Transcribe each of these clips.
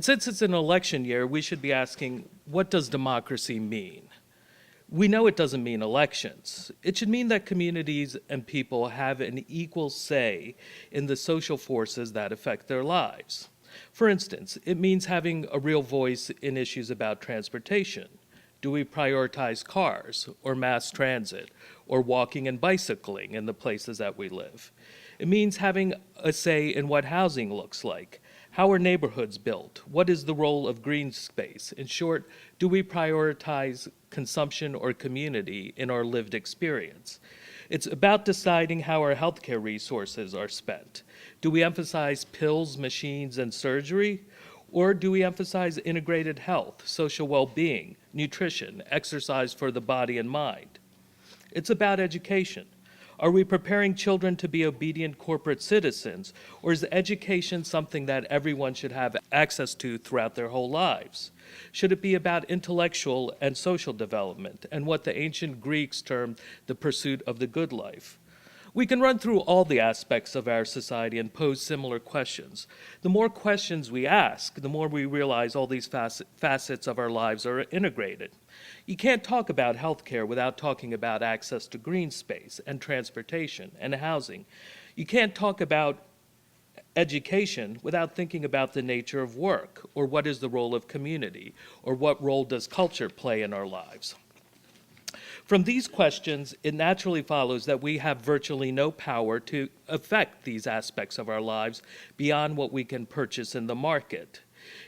since it's an election year, we should be asking, what does democracy mean? We know it doesn't mean elections. It should mean that communities and people have an equal say in the social forces that affect their lives. For instance, it means having a real voice in issues about transportation. Do we prioritize cars or mass transit or walking and bicycling in the places that we live? It means having a say in what housing looks like. How are neighborhoods built? What is the role of green space? In short, do we prioritize consumption or community in our lived experience? It's about deciding how our healthcare resources are spent. Do we emphasize pills, machines, and surgery? Or do we emphasize integrated health, social well-being, nutrition, exercise for the body and mind? It's about education. Are we preparing children to be obedient corporate citizens, or is education something that everyone should have access to throughout their whole lives? Should it be about intellectual and social development and what the ancient Greeks termed the pursuit of the good life? We can run through all the aspects of our society and pose similar questions. The more questions we ask, the more we realize all these facets of our lives are integrated. You can't talk about healthcare without talking about access to green space and transportation and housing. You can't talk about education without thinking about the nature of work, or what is the role of community, or what role does culture play in our lives. From these questions, it naturally follows that we have virtually no power to affect these aspects of our lives beyond what we can purchase in the market.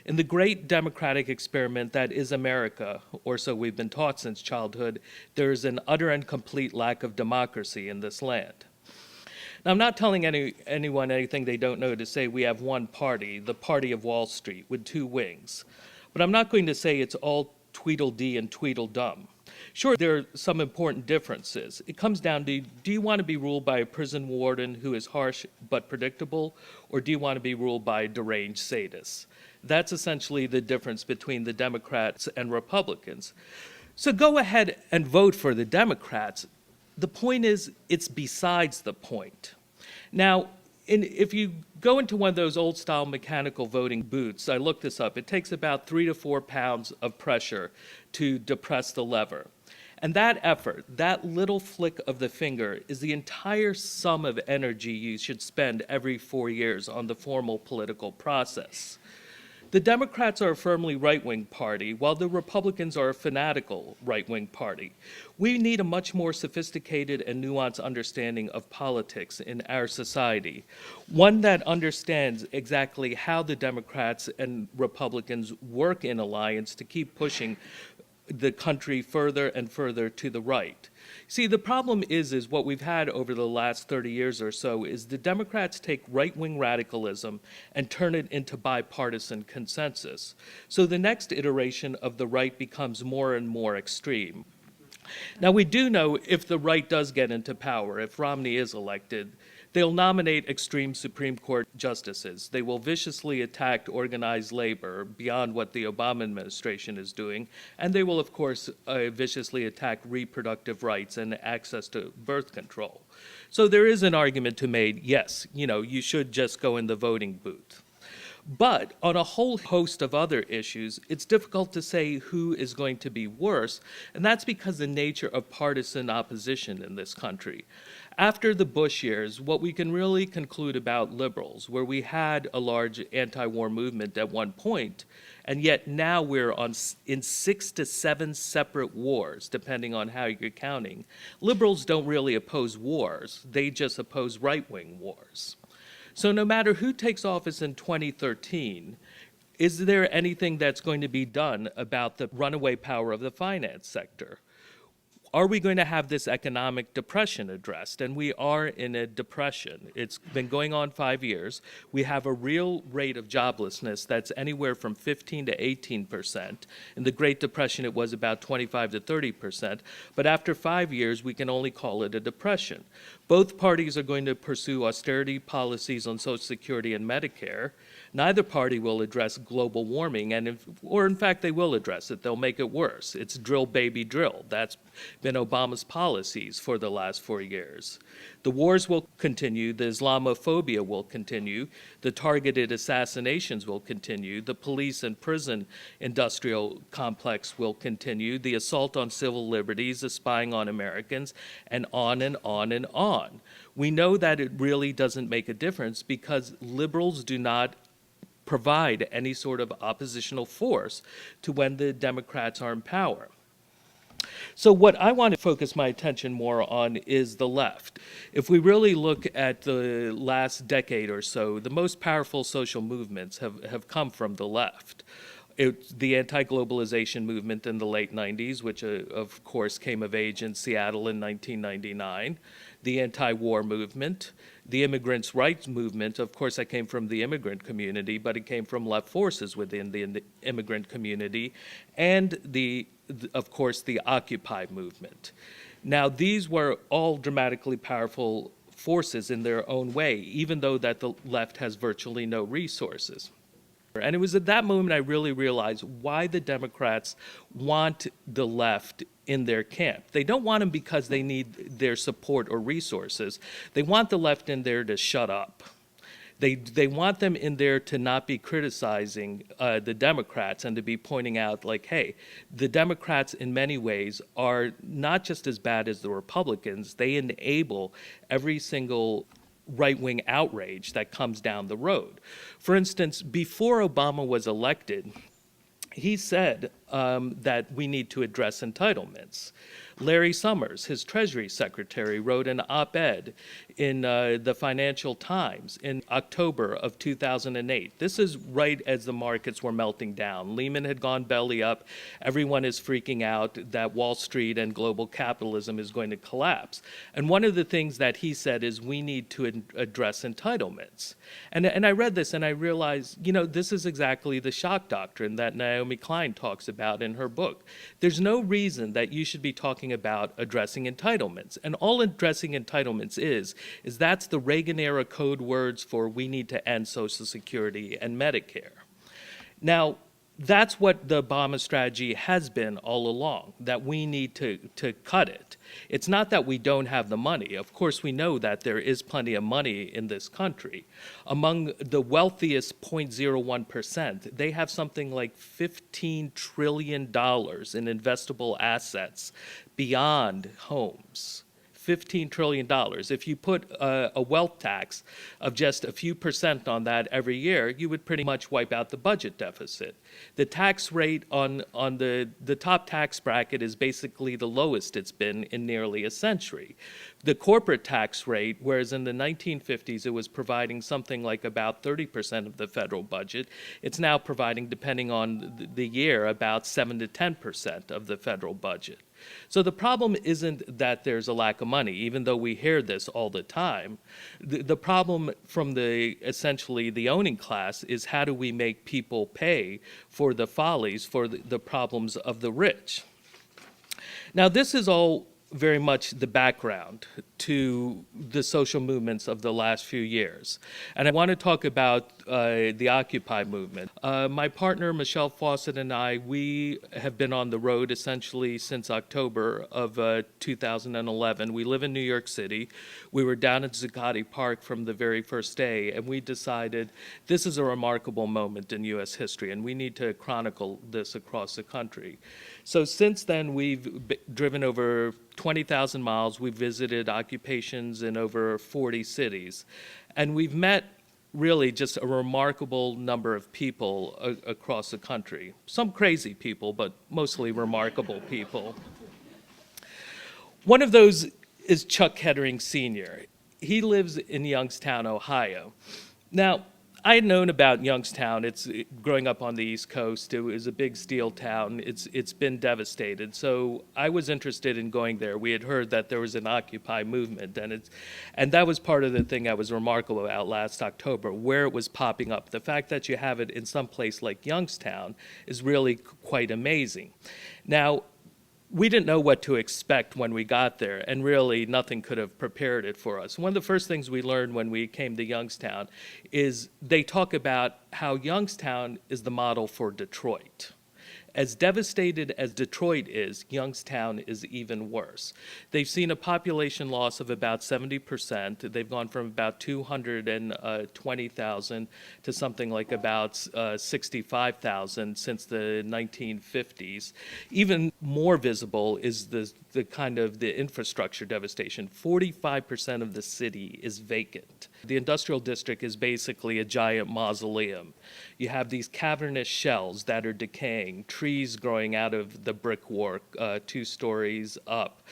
In the great democratic experiment that is America, or so we've been taught since childhood, there is an utter and complete lack of democracy in this land. Now, I'm not telling anyone anything they don't know to say we have one party, the party of Wall Street, with two wings. But I'm not going to say it's all Tweedledee and Tweedledum. Sure, there are some important differences. It comes down to, do you want to be ruled by a prison warden who is harsh but predictable, or do you want to be ruled by a deranged sadist? That's essentially the difference between the Democrats and Republicans. So go ahead and vote for the Democrats. The point is, it's besides the point. Now, if you go into one of those old-style mechanical voting booths, I looked this up, it takes about 3 to 4 pounds of pressure to depress the lever. And that effort, that little flick of the finger, is the entire sum of energy you should spend every 4 years on the formal political process. The Democrats are a firmly right-wing party, while the Republicans are a fanatical right-wing party. We need a much more sophisticated and nuanced understanding of politics in our society, one that understands exactly how the Democrats and Republicans work in alliance to keep pushing the country further and further to the right. See, the problem is what we've had over the last 30 years or so is the Democrats take right-wing radicalism and turn it into bipartisan consensus. So the next iteration of the right becomes more and more extreme. Now, we do know if the right does get into power, if Romney is elected, they'll nominate extreme Supreme Court justices. They will viciously attack organized labor beyond what the Obama administration is doing, and they will, of course, viciously attack reproductive rights and access to birth control. So there is an argument to be made, yes, you should just go in the voting booth. But on a whole host of other issues, it's difficult to say who is going to be worse, and that's because the nature of partisan opposition in this country. After the Bush years, what we can really conclude about liberals, where we had a large anti-war movement at one point, and yet now we're in 6 to 7 separate wars, depending on how you're counting. Liberals don't really oppose wars, they just oppose right-wing wars. So no matter who takes office in 2013, is there anything that's going to be done about the runaway power of the finance sector? Are we going to have this economic depression addressed? And we are in a depression. It's been going on 5 years. We have a real rate of joblessness that's anywhere from 15 to 18%. In the Great Depression, it was about 25 to 30%. But after 5 years, we can only call it a depression. Both parties are going to pursue austerity policies on Social Security and Medicare. Neither party will address global warming, or in fact, they will address it. They'll make it worse. It's drill, baby, drill. That's been Obama's policies for the last 4 years. The wars will continue, the Islamophobia will continue, the targeted assassinations will continue, the police and prison industrial complex will continue, the assault on civil liberties, the spying on Americans, and on and on and on. We know that it really doesn't make a difference because liberals do not provide any sort of oppositional force to when the Democrats are in power. So what I want to focus my attention more on is the left. If we really look at the last decade or so, the most powerful social movements have come from the left. The anti-globalization movement in the late 90s, which of course came of age in Seattle in 1999, the anti-war movement, the immigrants' rights movement. Of course, I came from the immigrant community, but it came from left forces within the immigrant community, and of course, the Occupy movement. Now, these were all dramatically powerful forces in their own way, even though that the left has virtually no resources. And it was at that moment I really realized why the Democrats want the left in their camp. They don't want them because they need their support or resources. They want the left in there to shut up. They want them in there to not be criticizing the Democrats and to be pointing out, like, hey, the Democrats in many ways are not just as bad as the Republicans. They enable every single right-wing outrage that comes down the road. For instance, before Obama was elected, he said that we need to address entitlements. Larry Summers, his Treasury Secretary, wrote an op-ed in the Financial Times in October of 2008. This is right as the markets were melting down. Lehman had gone belly up. Everyone is freaking out that Wall Street and global capitalism is going to collapse. And one of the things that he said is we need to address entitlements. And I read this and I realized, you know, this is exactly the shock doctrine that Naomi Klein talks about in her book. There's no reason that you should be talking about addressing entitlements. And all addressing entitlements is that's the Reagan-era code words for we need to end Social Security and Medicare. Now, that's what the Obama strategy has been all along, that we need to cut it. It's not that we don't have the money. Of course, we know that there is plenty of money in this country. Among the wealthiest 0.01%, they have something like $15 trillion in investable assets beyond homes. $15 trillion. If you put a wealth tax of just a few percent on that every year, you would pretty much wipe out the budget deficit. The tax rate on the top tax bracket is basically the lowest it's been in nearly a century. The corporate tax rate, whereas in the 1950s it was providing something like about 30% of the federal budget, it's now providing, depending on the year, about 7 to 10% of the federal budget. So the problem isn't that there's a lack of money, even though we hear this all the time. The problem from essentially the owning class is how do we make people pay for the follies, for the problems of the rich. Now, this is all very much the background to the social movements of the last few years. And I want to talk about the Occupy movement. My partner, Michelle Fawcett, and I, we have been on the road essentially since October of 2011. We live in New York City. We were down at Zuccotti Park from the very first day, and we decided this is a remarkable moment in U.S. history, and we need to chronicle this across the country. So since then, we've driven over 20,000 miles. We've visited occupations in over 40 cities. And we've met really just a remarkable number of people across the country. Some crazy people, but mostly remarkable people. One of those is Chuck Kettering Sr. He lives in Youngstown, Ohio. Now, I had known about Youngstown. It's growing up on the East Coast. It was a big steel town. It's been devastated. So I was interested in going there. We had heard that there was an Occupy movement, and that was part of the thing that was remarkable about last October, where it was popping up. The fact that you have it in some place like Youngstown is really quite amazing. Now, we didn't know what to expect when we got there, and really nothing could have prepared it for us. One of the first things we learned when we came to Youngstown is they talk about how Youngstown is the model for Detroit. As devastated as Detroit is, Youngstown is even worse. They've seen a population loss of about 70%. They've gone from about 220,000 to something like about 65,000 since the 1950s. Even more visible is the kind of the infrastructure devastation. 45% of the city is vacant. The industrial district is basically a giant mausoleum. You have these cavernous shells that are decaying, trees growing out of the brickwork 2 stories up,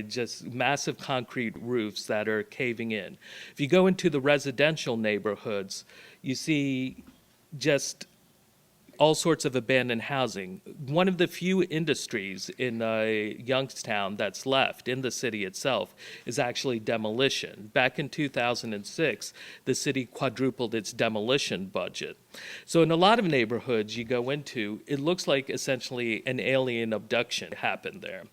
just massive concrete roofs that are caving in. If you go into the residential neighborhoods, you see just all sorts of abandoned housing. One of the few industries in Youngstown that's left in the city itself is actually demolition. Back in 2006, the city quadrupled its demolition budget. So in a lot of neighborhoods you go into, it looks like essentially an alien abduction happened there.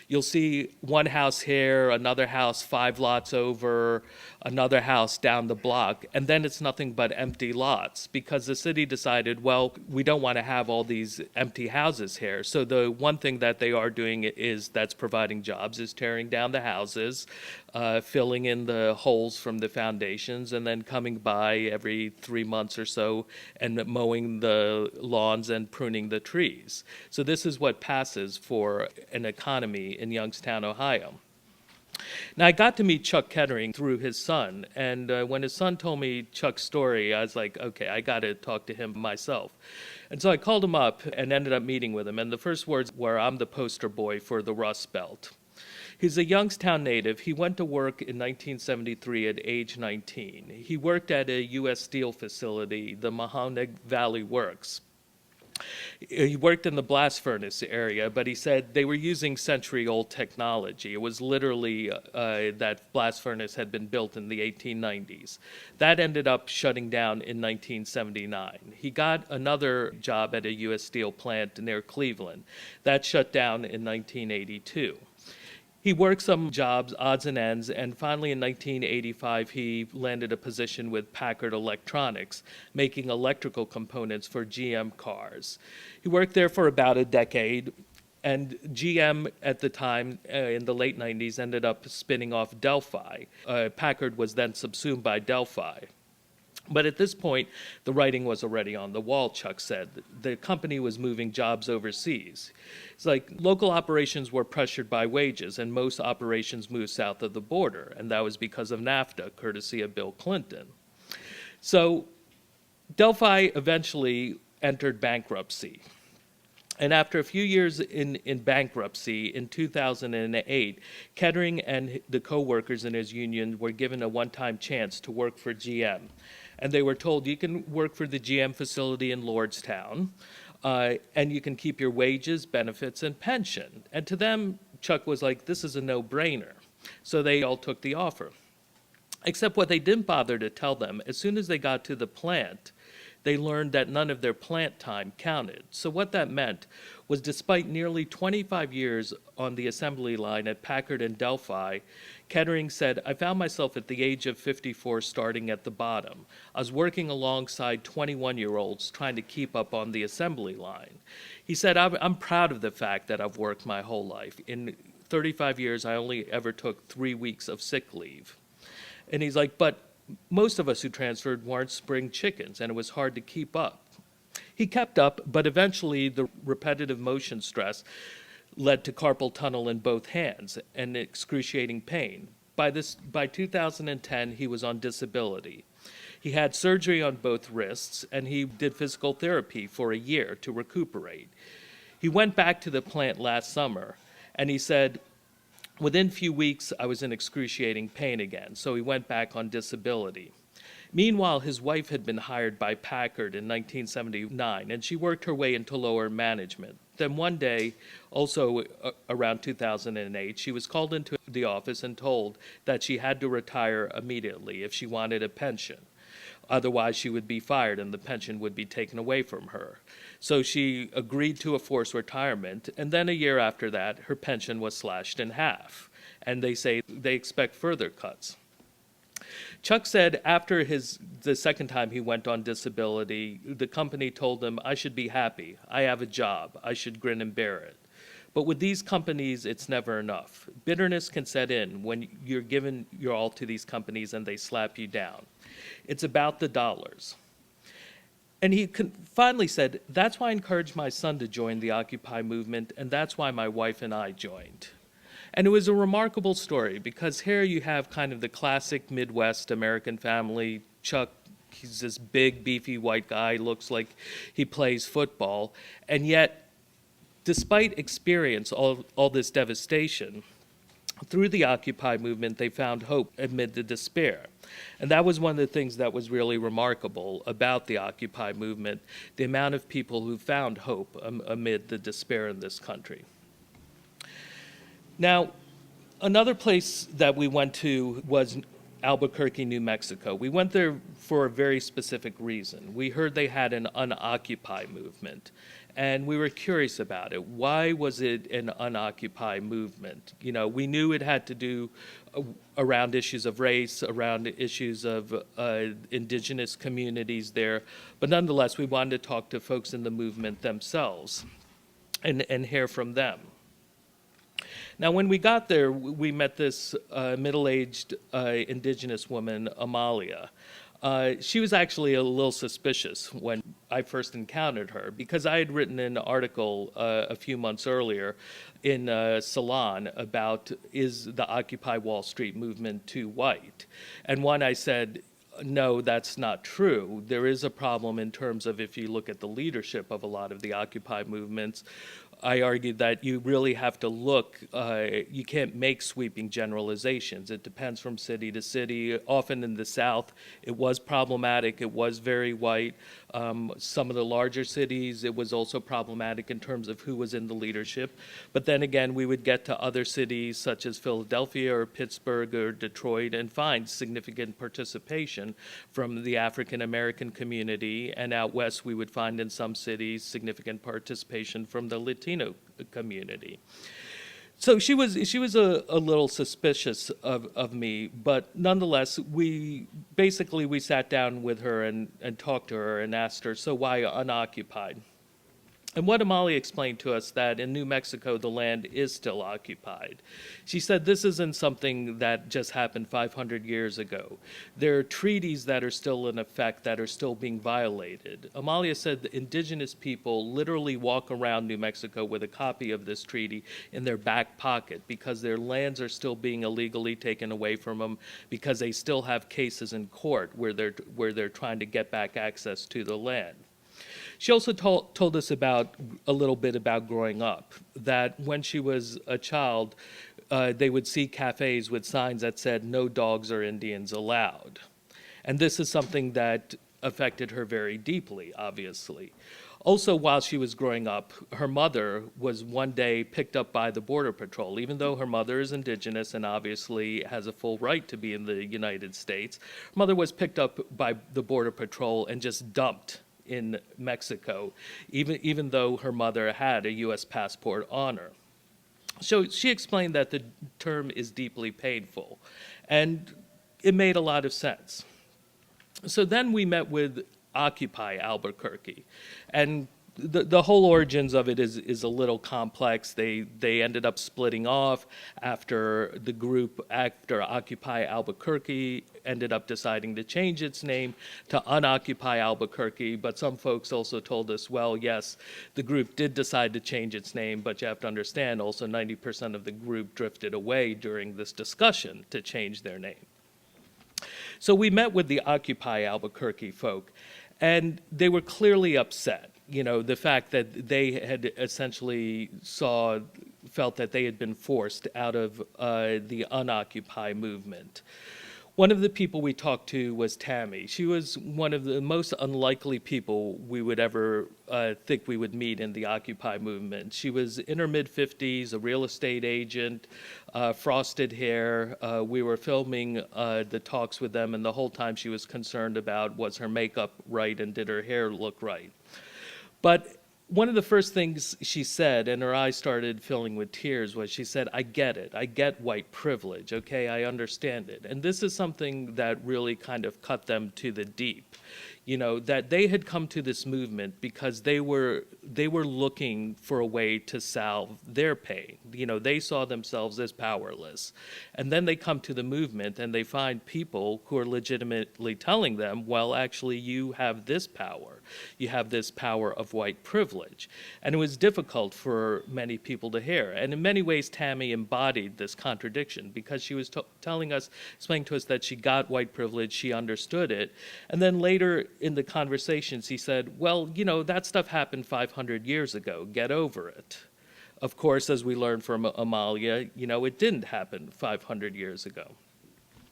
You'll see one house here, another house 5 lots over, another house down the block, and then it's nothing but empty lots because the city decided, well, we don't want to have all these empty houses here. So the one thing that they are doing is that's providing jobs is tearing down the houses, filling in the holes from the foundations, and then coming by every 3 months or so and mowing the lawns and pruning the trees. So this is what passes for an economy in Youngstown, Ohio. Now, I got to meet Chuck Kettering through his son, and when his son told me Chuck's story, I was like, okay, I got to talk to him myself. And so I called him up and ended up meeting with him, and the first words were, I'm the poster boy for the Rust Belt. He's a Youngstown native. He went to work in 1973 at age 19. He worked at a U.S. Steel facility, the Mahoning Valley Works. He worked in the blast furnace area, but he said they were using century-old technology. It was literally that blast furnace had been built in the 1890s. That ended up shutting down in 1979. He got another job at a U.S. Steel plant near Cleveland. That shut down in 1982. He worked some jobs, odds and ends, and finally in 1985 he landed a position with Packard Electronics, making electrical components for GM cars. He worked there for about a decade, and GM at the time, in the late 90s, ended up spinning off Delphi. Packard was then subsumed by Delphi. But at this point, the writing was already on the wall, Chuck said. The company was moving jobs overseas. It's like local operations were pressured by wages, and most operations moved south of the border, and that was because of NAFTA, courtesy of Bill Clinton. So Delphi eventually entered bankruptcy. And after a few years in bankruptcy, in 2008, Kettering and the co-workers in his union were given a one-time chance to work for GM. And they were told, you can work for the GM facility in Lordstown, and you can keep your wages, benefits, and pension. And to them, Chuck was like, this is a no-brainer. So they all took the offer. Except what they didn't bother to tell them, as soon as they got to the plant, they learned that none of their plant time counted. So what that meant was despite nearly 25 years on the assembly line at Packard and Delphi, Kettering said, I found myself at the age of 54 starting at the bottom. I was working alongside 21-year-olds trying to keep up on the assembly line. He said, I'm proud of the fact that I've worked my whole life. In 35 years, I only ever took 3 weeks of sick leave. And he's like, but most of us who transferred weren't spring chickens, and it was hard to keep up. He kept up, but eventually the repetitive motion stress led to carpal tunnel in both hands and excruciating pain. By 2010, he was on disability. He had surgery on both wrists, and he did physical therapy for a year to recuperate. He went back to the plant last summer, and he said, within a few weeks, I was in excruciating pain again, so he went back on disability. Meanwhile, his wife had been hired by Packard in 1979, and she worked her way into lower management. Then one day, also around 2008, she was called into the office and told that she had to retire immediately if she wanted a pension. Otherwise, she would be fired and the pension would be taken away from her. So she agreed to a forced retirement, and then a year after that, her pension was slashed in half. And they say they expect further cuts. Chuck said after the second time he went on disability, the company told him, I should be happy. I have a job. I should grin and bear it. But with these companies, it's never enough. Bitterness can set in when you're giving your all to these companies and they slap you down. It's about the dollars. And he finally said, that's why I encouraged my son to join the Occupy movement, and that's why my wife and I joined. And it was a remarkable story because here you have kind of the classic Midwest American family. Chuck, he's this big, beefy white guy, looks like he plays football, and yet despite experience all this devastation, through the Occupy movement, they found hope amid the despair. And that was one of the things that was really remarkable about the Occupy movement, the amount of people who found hope amid the despair in this country. Now, another place that we went to was Albuquerque, New Mexico. We went there for a very specific reason. We heard they had an unOccupy movement, and we were curious about it. Why was it an unOccupy movement? You know, we knew it had to do around issues of race, around issues of indigenous communities there, but nonetheless, we wanted to talk to folks in the movement themselves and hear from them. Now, when we got there, we met this middle-aged indigenous woman, Amalia. She was actually a little suspicious when I first encountered her because I had written an article a few months earlier in Salon about, is the Occupy Wall Street movement too white? And one, I said, no, that's not true. There is a problem in terms of if you look at the leadership of a lot of the Occupy movements. I argued that you really have to look, you can't make sweeping generalizations. It depends from city to city. Often in the South, it was problematic. It was very white. Some of the larger cities, it was also problematic in terms of who was in the leadership. But then again, we would get to other cities such as Philadelphia or Pittsburgh or Detroit and find significant participation from the African American community. And out west, we would find in some cities significant participation from the Latino community. So she was a little suspicious of me, but nonetheless, we sat down with her and talked to her and asked her, so why unoccupied? And what Amalia explained to us that in New Mexico, the land is still occupied. She said this isn't something that just happened 500 years ago. There are treaties that are still in effect that are still being violated. Amalia said that indigenous people literally walk around New Mexico with a copy of this treaty in their back pocket because their lands are still being illegally taken away from them because they still have cases in court where they're trying to get back access to the land. She also told us a little bit about growing up, that when she was a child, they would see cafes with signs that said, no dogs or Indians allowed. And this is something that affected her very deeply, obviously. Also, while she was growing up, her mother was one day picked up by the Border Patrol. Even though her mother is indigenous and obviously has a full right to be in the United States, her mother was picked up by the Border Patrol and just dumped in Mexico, even though her mother had a U.S. passport on her. So she explained that the term is deeply painful, and it made a lot of sense. So then we met with Occupy Albuquerque, and the whole origins of it is a little complex. They ended up splitting off after Occupy Albuquerque ended up deciding to change its name to Unoccupy Albuquerque, but some folks also told us, well, yes, the group did decide to change its name, but you have to understand also 90% of the group drifted away during this discussion to change their name. So we met with the Occupy Albuquerque folk, and they were clearly upset. You know, the fact that they had essentially felt that they had been forced out of the Unoccupy movement. One of the people we talked to was Tammy. She was one of the most unlikely people we would ever think we would meet in the Occupy movement. She was in her mid-50s, a real estate agent, frosted hair. We were filming the talks with them, and the whole time she was concerned about was her makeup right and did her hair look right. But one of the first things she said, and her eyes started filling with tears, was she said, I get it. I get white privilege. Okay, I understand it. And this is something that really kind of cut them to the deep. That they had come to this movement because they were looking for a way to salve their pain. They saw themselves as powerless. And then they come to the movement and they find people who are legitimately telling them, well, actually, you have this power. You have this power of white privilege. And it was difficult for many people to hear. And in many ways, Tammy embodied this contradiction because she was explaining to us that she got white privilege, she understood it. And then later in the conversations, he said, well, that stuff happened 500 years ago. Get over it. Of course, as we learned from Amalia, it didn't happen 500 years ago.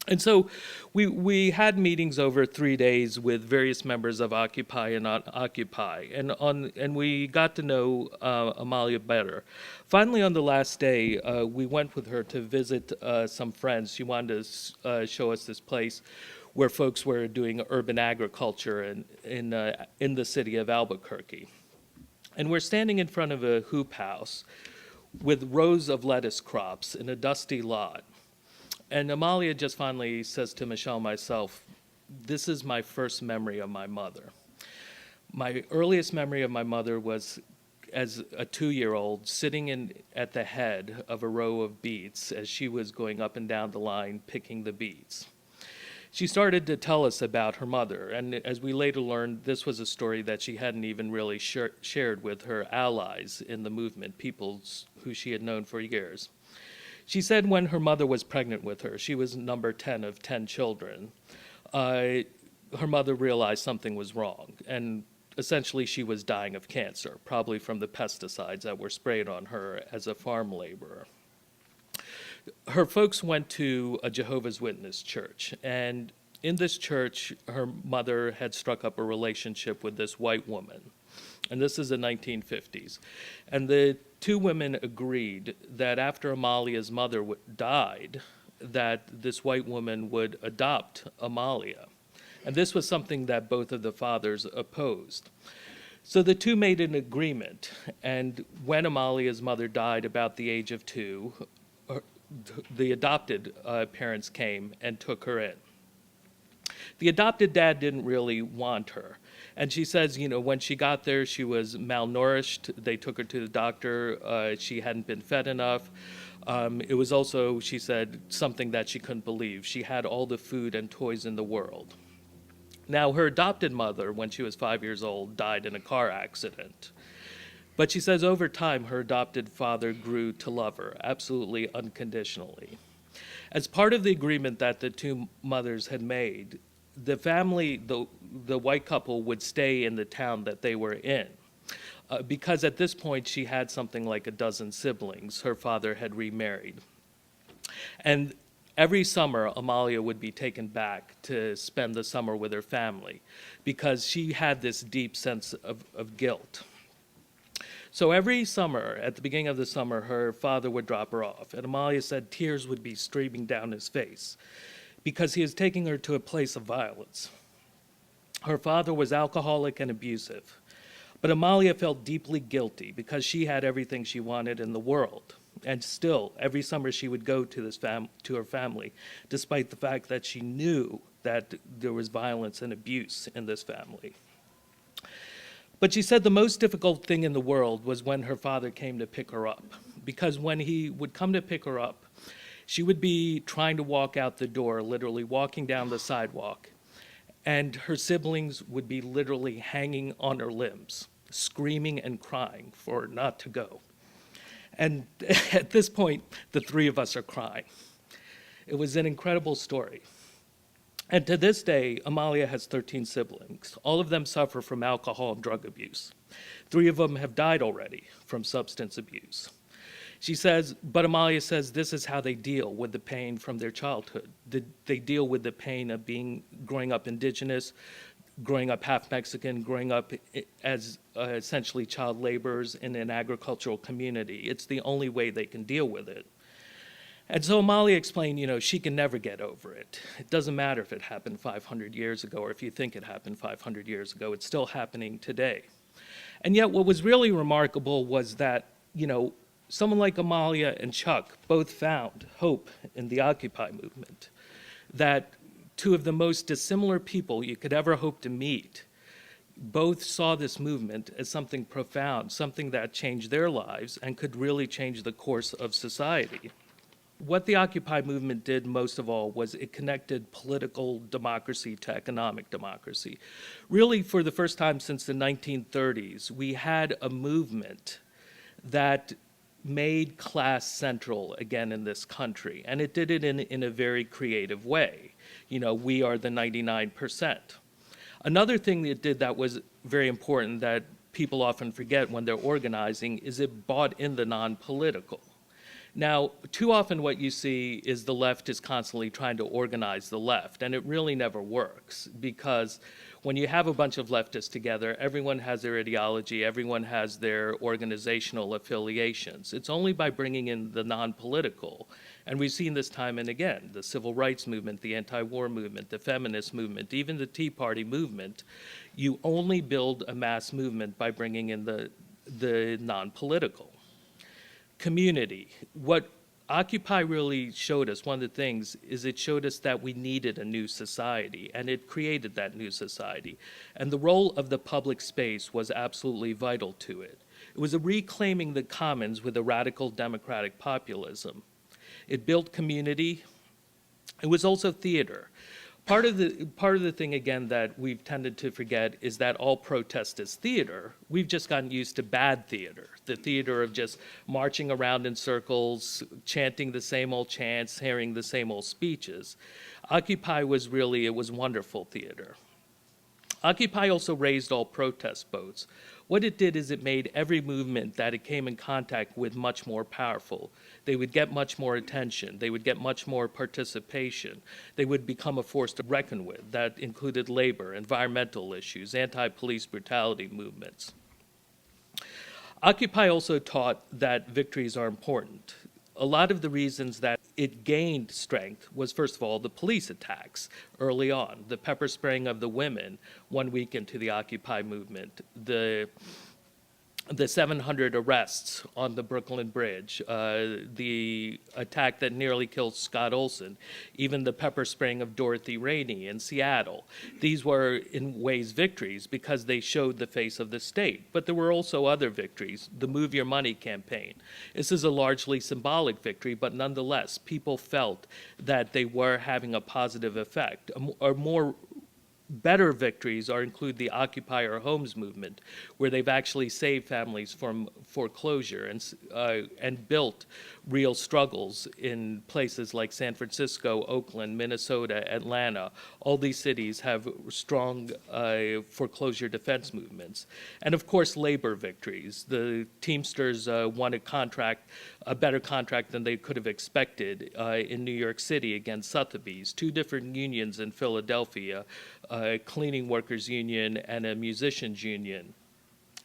And so we had meetings over 3 days with various members of Occupy and Not Occupy, and we got to know Amalia better. Finally, on the last day, we went with her to visit some friends. She wanted to show us this place where folks were doing urban agriculture in the city of Albuquerque. And we're standing in front of a hoop house with rows of lettuce crops in a dusty lot. And Amalia just finally says to Michelle and myself, this is my first memory of my mother. My earliest memory of my mother was as a 2-year-old sitting at the head of a row of beets as she was going up and down the line picking the beets. She started to tell us about her mother, and as we later learned, this was a story that she hadn't even really shared with her allies in the movement, people who she had known for years. She said when her mother was pregnant with her, she was number 10 of 10 children, her mother realized something was wrong, and essentially she was dying of cancer, probably from the pesticides that were sprayed on her as a farm laborer. Her folks went to a Jehovah's Witness church, and in this church, her mother had struck up a relationship with this white woman, and this is the 1950s. And the two women agreed that after Amalia's mother died, that this white woman would adopt Amalia. And this was something that both of the fathers opposed. So the two made an agreement, and when Amalia's mother died about the age of 2, the adopted parents came and took her in. The adopted dad didn't really want her. And she says, when she got there, she was malnourished. They took her to the doctor. She hadn't been fed enough. It was also, she said, something that she couldn't believe. She had all the food and toys in the world. Now, her adopted mother, when she was 5 years old, died in a car accident. But she says over time, her adopted father grew to love her, absolutely unconditionally. As part of the agreement that the two mothers had made, the family, the white couple, would stay in the town that they were in. Because at this point, she had something like a dozen siblings. Her father had remarried. And every summer, Amalia would be taken back to spend the summer with her family because she had this deep sense of guilt. So every summer, at the beginning of the summer, her father would drop her off, and Amalia said tears would be streaming down his face because he was taking her to a place of violence. Her father was alcoholic and abusive, but Amalia felt deeply guilty because she had everything she wanted in the world. And still, every summer she would go to her family, despite the fact that she knew that there was violence and abuse in this family. But she said the most difficult thing in the world was when her father came to pick her up, because when he would come to pick her up, she would be trying to walk out the door, literally walking down the sidewalk, and her siblings would be literally hanging on her limbs, screaming and crying for her not to go. And at this point, the three of us are crying. It was an incredible story. And to this day, Amalia has 13 siblings. All of them suffer from alcohol and drug abuse. 3 of them have died already from substance abuse. She says, but Amalia says this is how they deal with the pain from their childhood. They deal with the pain of growing up indigenous, growing up half Mexican, growing up as essentially child laborers in an agricultural community. It's the only way they can deal with it. And so Amalia explained, she can never get over it. It doesn't matter if it happened 500 years ago or if you think it happened 500 years ago. It's still happening today. And yet what was really remarkable was that, someone like Amalia and Chuck both found hope in the Occupy movement, that two of the most dissimilar people you could ever hope to meet both saw this movement as something profound, something that changed their lives and could really change the course of society. What the Occupy movement did most of all was it connected political democracy to economic democracy. Really, for the first time since the 1930s, we had a movement that made class central again in this country, and it did it in a very creative way. We are the 99%. Another thing that it did that was very important that people often forget when they're organizing is it brought in the non-political. Now, too often what you see is the left is constantly trying to organize the left, and it really never works, because when you have a bunch of leftists together, everyone has their ideology, everyone has their organizational affiliations. It's only by bringing in the non-political, and we've seen this time and again, the civil rights movement, the anti-war movement, the feminist movement, even the Tea Party movement, you only build a mass movement by bringing in the non-political. Community. What Occupy really showed us, one of the things, is it showed us that we needed a new society, and it created that new society. And the role of the public space was absolutely vital to it. It was a reclaiming the commons with a radical democratic populism. It built community. It was also theater. Part of the thing, again, that we've tended to forget is that all protest is theater. We've just gotten used to bad theater, the theater of just marching around in circles, chanting the same old chants, hearing the same old speeches. Occupy was wonderful theater. Occupy also raised all protest boats. What it did is it made every movement that it came in contact with much more powerful. They would get much more attention. They would get much more participation. They would become a force to reckon with. That included labor, environmental issues, anti-police brutality movements. Occupy also taught that victories are important. A lot of the reasons that it gained strength was, first of all, the police attacks early on, the pepper spraying of the women 1 week into the Occupy movement, the 700 arrests on the Brooklyn Bridge, the attack that nearly killed Scott Olson, even the pepper spraying of Dorothy Rainey in Seattle. These were, in ways, victories because they showed the face of the state. But there were also other victories, the Move Your Money campaign. This is a largely symbolic victory, but nonetheless, people felt that they were having a positive effect. Better victories include the Occupy Our Homes movement, where they've actually saved families from foreclosure and built real struggles in places like San Francisco, Oakland, Minnesota, Atlanta. All these cities have strong foreclosure defense movements. And of course, labor victories. The Teamsters won a better contract than they could have expected in New York City against Sotheby's. Two different unions in Philadelphia, a cleaning workers union and a musicians union.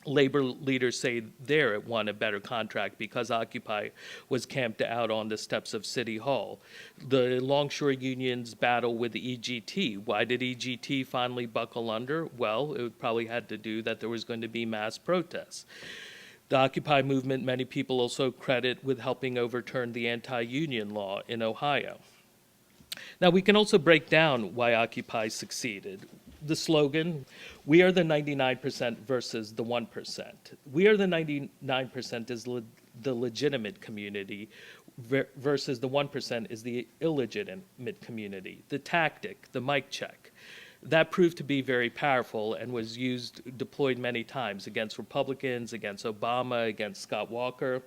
Labor leaders say there it won a better contract because Occupy was camped out on the steps of City Hall. The longshore unions battle with the EGT. Why did EGT finally buckle under? Well, it probably had to do that there was going to be mass protests. The Occupy movement, many people also credit with helping overturn the anti-union law in Ohio. Now, we can also break down why Occupy succeeded. The slogan, we are the 99% versus the 1%. We are the 99% is the legitimate community versus the 1% is the illegitimate community. The tactic, the mic check, that proved to be very powerful and was deployed many times against Republicans, against Obama, against Scott Walker.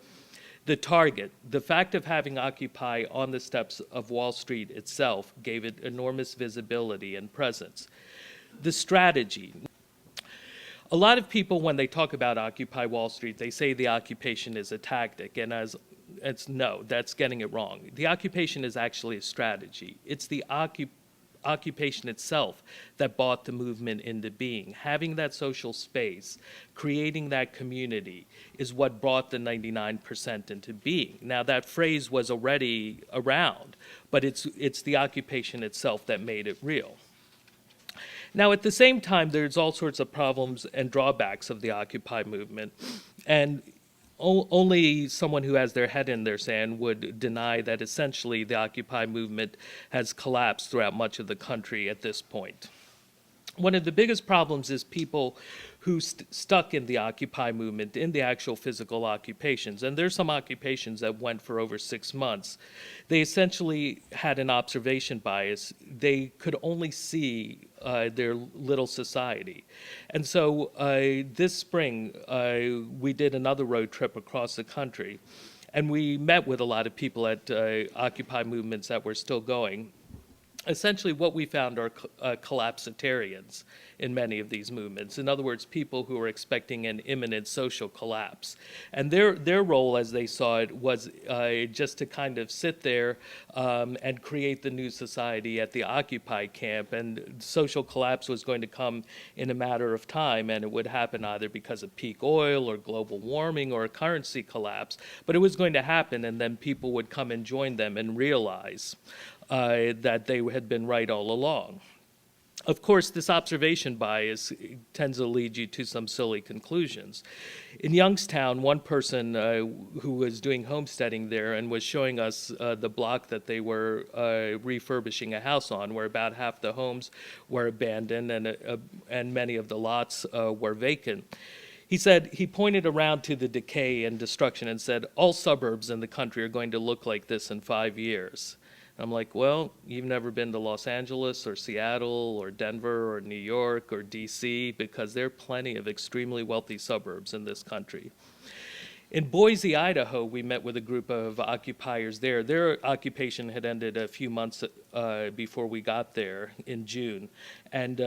The target, the fact of having Occupy on the steps of Wall Street itself gave it enormous visibility and presence. The strategy. A lot of people, when they talk about Occupy Wall Street, they say the occupation is a tactic, and no, that's getting it wrong. The occupation is actually a strategy. It's the occupation itself that brought the movement into being. Having that social space, creating that community is what brought the 99% into being. Now, that phrase was already around, but it's the occupation itself that made it real. Now, at the same time, there's all sorts of problems and drawbacks of the Occupy movement. And only someone who has their head in their sand would deny that essentially the Occupy movement has collapsed throughout much of the country at this point. One of the biggest problems is people who stuck in the Occupy movement in the actual physical occupations. And there's some occupations that went for over 6 months. They essentially had an observation bias. They could only see their little society. And so this spring, we did another road trip across the country. And we met with a lot of people at Occupy movements that were still going. Essentially, what we found are collapsitarians in many of these movements. In other words, people who are expecting an imminent social collapse. And their role, as they saw it, was just to kind of sit there and create the new society at the Occupy camp. And social collapse was going to come in a matter of time, and it would happen either because of peak oil or global warming or a currency collapse. But it was going to happen, and then people would come and join them and realize that they had been right all along. Of course, this observation bias tends to lead you to some silly conclusions. In Youngstown, one person who was doing homesteading there and was showing us the block that they were refurbishing a house on, where about half the homes were abandoned and many of the lots were vacant. He said, he pointed around to the decay and destruction and said, all suburbs in the country are going to look like this in 5 years. I'm like, well, you've never been to Los Angeles or Seattle or Denver or New York or DC, because there are plenty of extremely wealthy suburbs in this country. In Boise, Idaho, we met with a group of occupiers there. Their occupation had ended a few months before we got there in June. And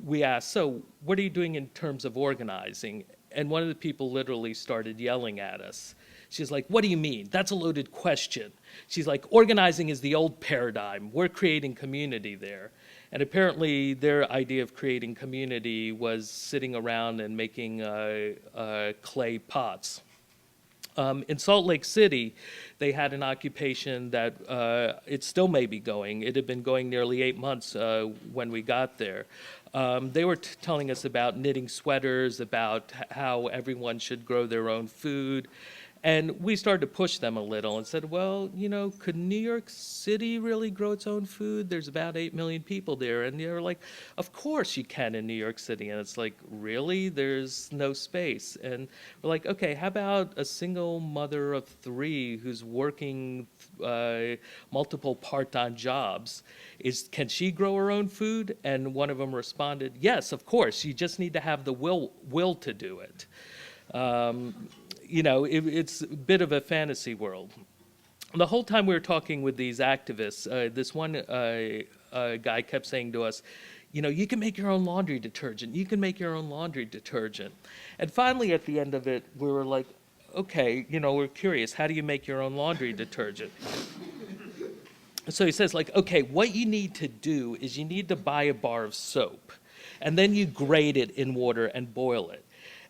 we asked, so what are you doing in terms of organizing? And one of the people literally started yelling at us. She's like, what do you mean? That's a loaded question. She's like, organizing is the old paradigm. We're creating community there. And apparently their idea of creating community was sitting around and making clay pots. In Salt Lake City, they had an occupation that it still may be going. It had been going nearly 8 months when we got there. They were telling us about knitting sweaters, about how everyone should grow their own food. And we started to push them a little and said, well, you know, could New York City really grow its own food? There's about 8 million people there. And they're like, of course you can in New York City. And it's like, really? There's no space. And we're like, okay, how about a single mother of 3 who's working multiple part-time jobs? Can she grow her own food? And one of them responded, yes, of course. You just need to have the will to do it. You know, it's a bit of a fantasy world. The whole time we were talking with these activists, this one guy kept saying to us, you know, you can make your own laundry detergent. You can make your own laundry detergent. And finally, at the end of it, we were like, okay, you know, we're curious. How do you make your own laundry detergent? So he says, like, okay, what you need to do is you need to buy a bar of soap, and then you grate it in water and boil it.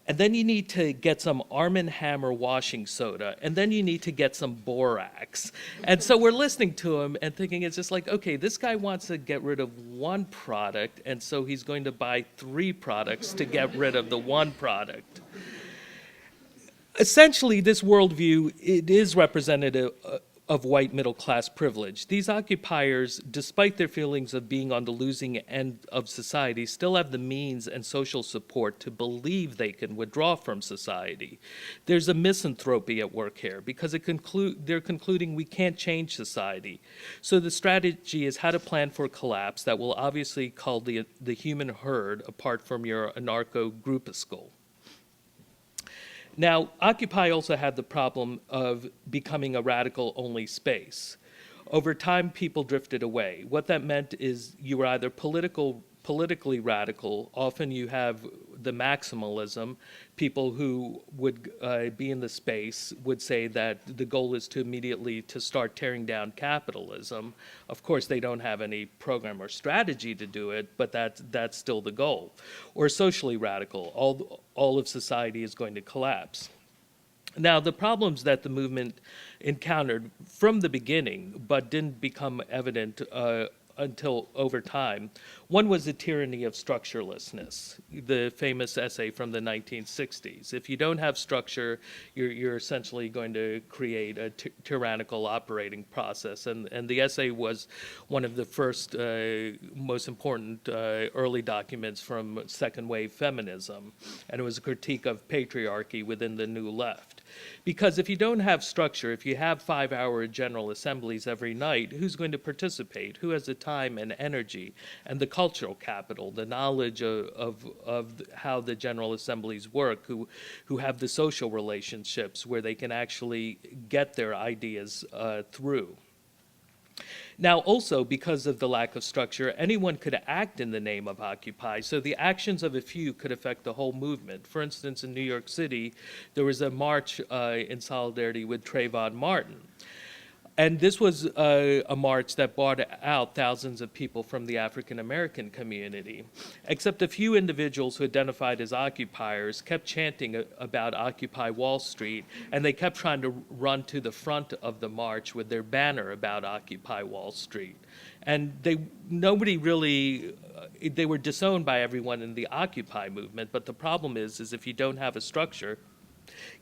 And then you need to get some Arm & Hammer washing soda, and then you need to get some borax. And so we're listening to him and thinking it's just like, okay, this guy wants to get rid of one product, and so he's going to buy 3 products to get rid of the one product. Essentially, this worldview, it is representative of white middle-class privilege. These occupiers, despite their feelings of being on the losing end of society, still have the means and social support to believe they can withdraw from society. There's a misanthropy at work here because they're concluding we can't change society. So the strategy is how to plan for collapse that will obviously cull the human herd apart from your anarcho-groupuscle. Now, Occupy also had the problem of becoming a radical-only space. Over time, people drifted away. What that meant is you were either politically radical. Often you have the maximalism. People who would be in the space would say that the goal is to immediately to start tearing down capitalism. Of course, they don't have any program or strategy to do it, but that's still the goal. Or socially radical. All of society is going to collapse. Now, the problems that the movement encountered from the beginning, but didn't become evident until over time. One was the tyranny of structurelessness, the famous essay from the 1960s. If you don't have structure, you're essentially going to create a tyrannical operating process. And the essay was one of the first, most important early documents from second wave feminism. And it was a critique of patriarchy within the New Left. Because if you don't have structure, if you have 5-hour General Assemblies every night, who's going to participate? Who has the time and energy and the cultural capital, the knowledge of how the General Assemblies work, who have the social relationships where they can actually get their ideas through? Now, also, because of the lack of structure, anyone could act in the name of Occupy, so the actions of a few could affect the whole movement. For instance, in New York City, there was a march in solidarity with Trayvon Martin. And this was a march that brought out thousands of people from the African American community, except a few individuals who identified as occupiers kept chanting about Occupy Wall Street, and they kept trying to run to the front of the march with their banner about Occupy Wall Street. And nobody really, they were disowned by everyone in the Occupy movement, but the problem is if you don't have a structure,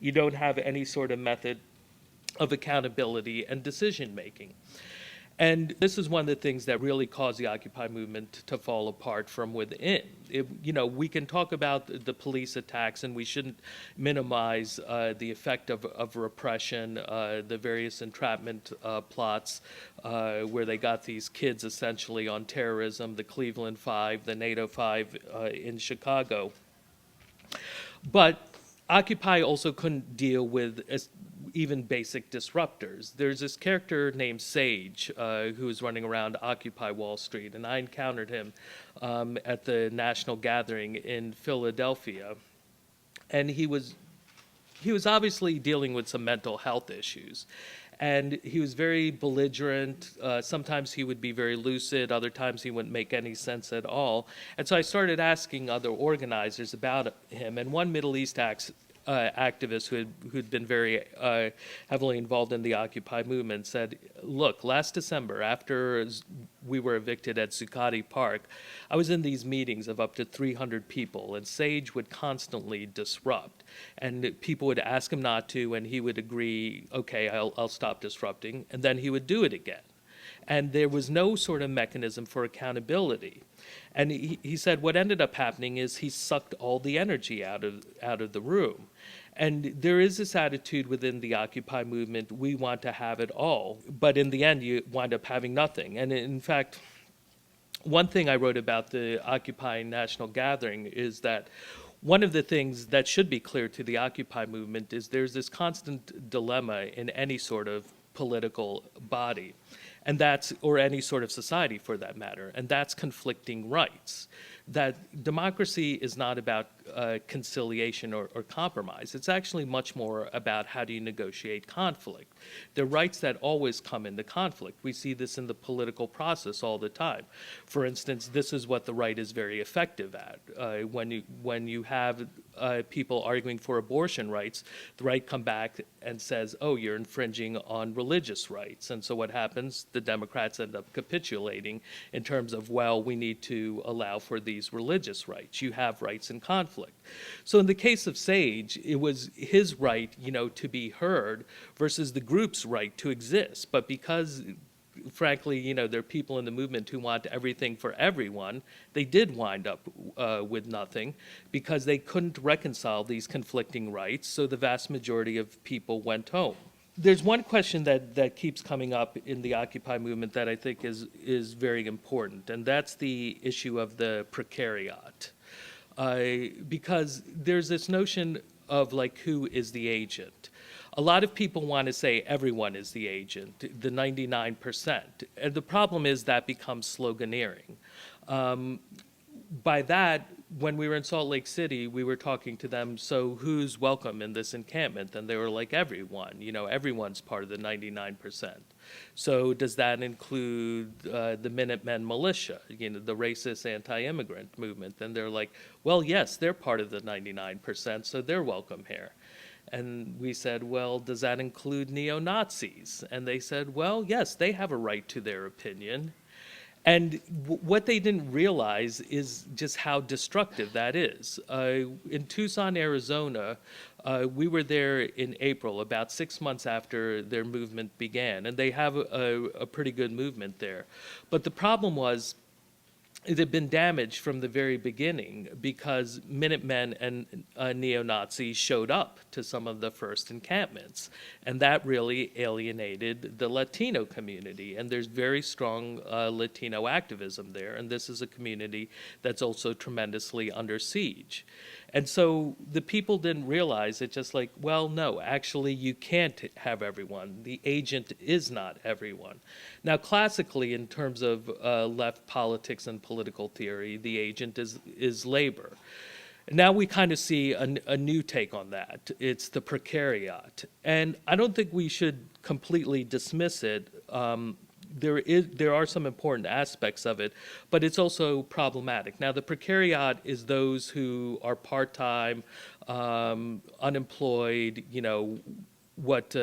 you don't have any sort of method of accountability and decision-making. And this is one of the things that really caused the Occupy movement to fall apart from within. We can talk about the police attacks, and we shouldn't minimize the effect of repression, the various entrapment plots where they got these kids essentially on terrorism, the Cleveland Five, the NATO Five in Chicago. But Occupy also couldn't deal with even basic disruptors. There's this character named Sage who was running around Occupy Wall Street, and I encountered him at the national gathering in Philadelphia. And he was obviously dealing with some mental health issues. And he was very belligerent. Sometimes he would be very lucid. Other times he wouldn't make any sense at all. And so I started asking other organizers about him. And one Middle East activist who'd been very heavily involved in the Occupy movement said, look, last December, after we were evicted at Zuccotti Park, I was in these meetings of up to 300 people, and Sage would constantly disrupt. And people would ask him not to, and he would agree, okay, I'll stop disrupting, and then he would do it again. And there was no sort of mechanism for accountability. And he said what ended up happening is he sucked all the energy out of the room. And there is this attitude within the Occupy movement, we want to have it all, but in the end you wind up having nothing. And in fact, one thing I wrote about the Occupy National Gathering is that one of the things that should be clear to the Occupy movement is there's this constant dilemma in any sort of political body, and or any sort of society for that matter, and that's conflicting rights. That democracy is not about conciliation or compromise. It's actually much more about how do you negotiate conflict. The rights that always come into conflict. We see this in the political process all the time. For instance, this is what the right is very effective at. When you have people arguing for abortion rights, the right come back and says, oh, you're infringing on religious rights. And so what happens? The Democrats end up capitulating in terms of, well, we need to allow for these religious rights. You have rights in conflict. So in the case of Sage, it was his right, to be heard versus the group's right to exist. But because frankly, there are people in the movement who want everything for everyone, they did wind up with nothing because they couldn't reconcile these conflicting rights, so the vast majority of people went home. There's one question that keeps coming up in the Occupy movement that I think is very important, and that's the issue of the precariat. Because there's this notion of who is the agent. A lot of people want to say everyone is the agent, the 99%. And the problem is that becomes sloganeering. By that, when we were in Salt Lake City, we were talking to them, so who's welcome in this encampment? And they were like, everyone, everyone's part of the 99%. So does that include the Minutemen militia, the racist anti-immigrant movement? And they're like, well, yes, they're part of the 99%, so they're welcome here. And we said, well, does that include neo-Nazis? And they said, well, yes, they have a right to their opinion. And what they didn't realize is just how destructive that is. In Tucson, Arizona, we were there in April, about 6 months after their movement began, and they have a pretty good movement there. But the problem was, it had been damaged from the very beginning because Minutemen and neo-Nazis showed up to some of the first encampments. And that really alienated the Latino community. And there's very strong Latino activism there. And this is a community that's also tremendously under siege. And so the people didn't realize it, just like, well, no, actually you can't have everyone. The agent is not everyone. Now, classically, in terms of left politics and political theory, the agent is labor. Now we kind of see a new take on that. It's the precariat. And I don't think we should completely dismiss it. There are some important aspects of it, but it's also problematic. Now, the precariat is those who are part-time, unemployed, what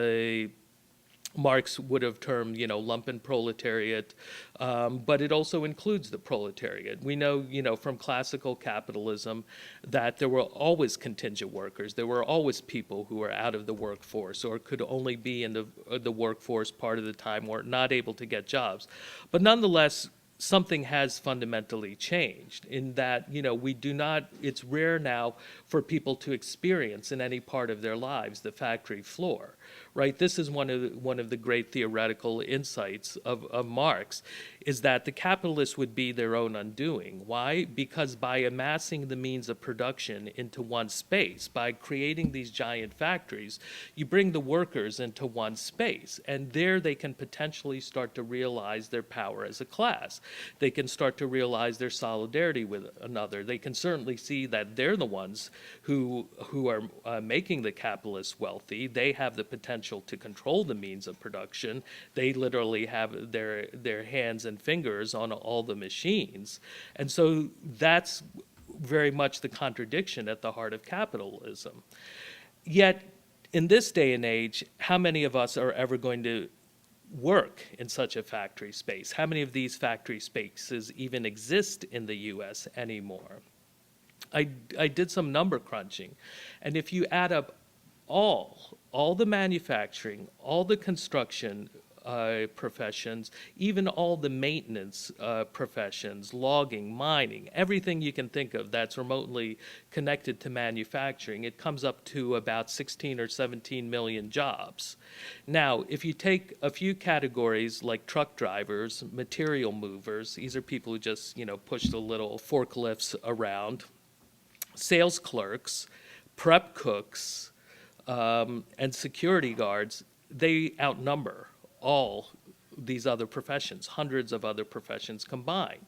Marx would have termed, lumpen proletariat, but it also includes the proletariat. We know, from classical capitalism that there were always contingent workers. There were always people who were out of the workforce or could only be in the workforce part of the time or not able to get jobs. But nonetheless, something has fundamentally changed in that, we do not, it's rare now for people to experience in any part of their lives the factory floor. Right, this is one of the great theoretical insights of Marx, is that the capitalists would be their own undoing. Why? Because by amassing the means of production into one space, by creating these giant factories, you bring the workers into one space, and there they can potentially start to realize their power as a class. They can start to realize their solidarity with another. They can certainly see that they're the ones who are making the capitalists wealthy. They have the potential to control the means of production. They literally have their hands and fingers on all the machines. And so that's very much the contradiction at the heart of capitalism. Yet, in this day and age, how many of us are ever going to work in such a factory space? How many of these factory spaces even exist in the US anymore? I did some number crunching, and if you add up all the manufacturing, all the construction professions, even all the maintenance professions, logging, mining, everything you can think of that's remotely connected to manufacturing, it comes up to about 16 or 17 million jobs. Now, if you take a few categories like truck drivers, material movers, these are people who just, push the little forklifts around, sales clerks, prep cooks, and security guards, they outnumber all these other professions, hundreds of other professions combined.